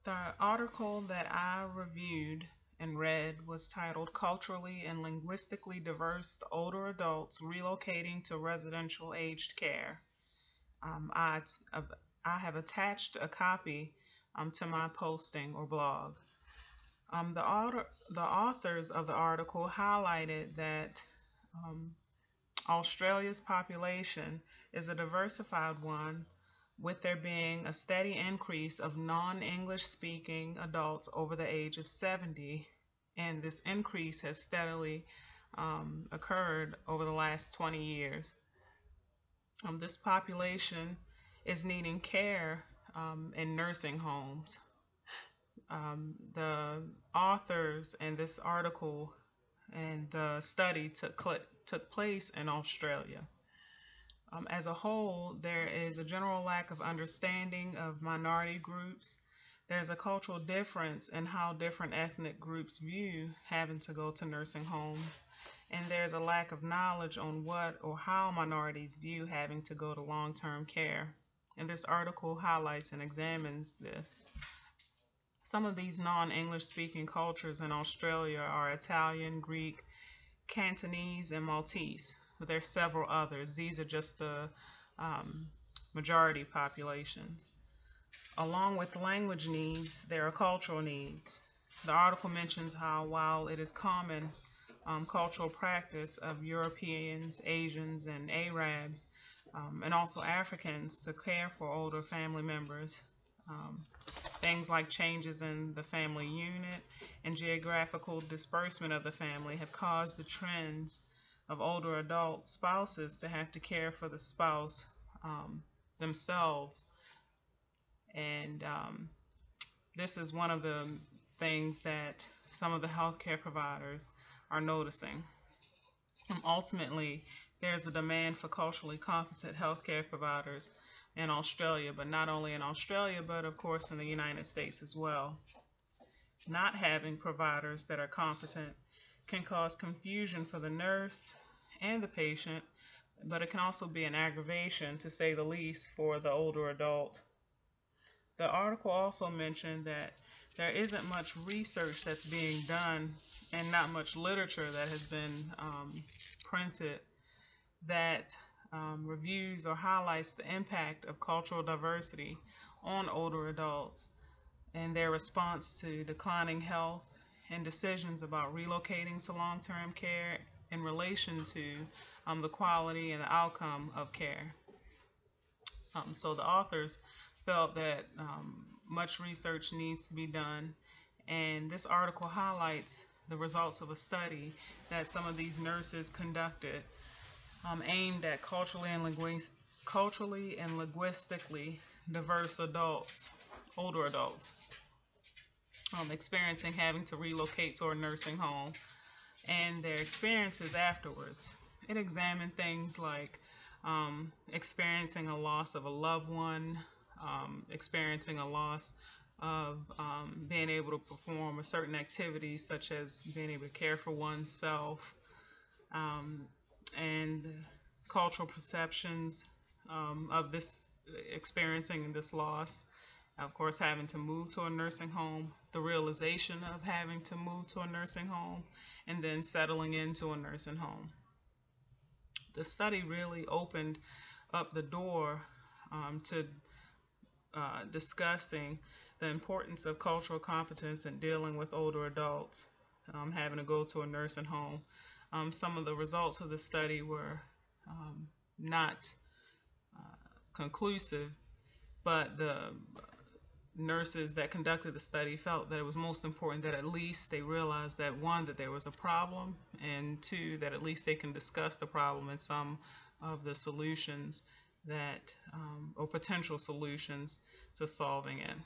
The article that I reviewed and read was titled Culturally and Linguistically Diverse Older Adults Relocating to Residential Aged Care. I have attached a copy to my posting or blog. The authors of the article highlighted that Australia's population is a diversified one, with there being a steady increase of non-English speaking adults over the age of 70, and this increase has steadily occurred over the last 20 years. This population is needing care in nursing homes. The authors in this article and the study took place in Australia. As a whole, there is a general lack of understanding of minority groups. There's a cultural difference in how different ethnic groups view having to go to nursing homes, and there's a lack of knowledge on what or how minorities view having to go to long-term care. And this article highlights and examines this. Some of these non-English speaking cultures in Australia are Italian, Greek, Cantonese, and Maltese. But there's several others. These are just the majority populations. Along with language needs, there are cultural needs. The article mentions how while it is common cultural practice of Europeans, Asians, and Arabs, and also Africans to care for older family members, things like changes in the family unit and geographical disbursement of the family have caused the trends of older adult spouses to have to care for the spouse themselves. And this is one of the things that some of the healthcare providers are noticing. Ultimately, there's a demand for culturally competent healthcare providers in Australia, but not only in Australia, but of course in the United States as well. Not having providers that are competent can cause confusion for the nurse and the patient, but it can also be an aggravation, to say the least, for the older adult. The article also mentioned that there isn't much research that's being done and not much literature that has been printed that reviews or highlights the impact of cultural diversity on older adults and their response to declining health and decisions about relocating to long-term care in relation to the quality and the outcome of care. So the authors felt that much research needs to be done, and this article highlights the results of a study that some of these nurses conducted aimed at culturally and linguistically diverse adults, older adults, experiencing having to relocate to a nursing home and their experiences afterwards. It examined things like experiencing a loss of a loved one, experiencing a loss of being able to perform a certain activity, such as being able to care for oneself, and cultural perceptions of this experiencing this loss. Of course, having to move to a nursing home, the realization of having to move to a nursing home, and then settling into a nursing home. The study really opened up the door to discussing the importance of cultural competence in dealing with older adults having to go to a nursing home. Some of the results of the study were not conclusive, but the nurses that conducted the study felt that it was most important that at least they realized that, one, that there was a problem, and two, that at least they can discuss the problem and some of the solutions that or potential solutions to solving it.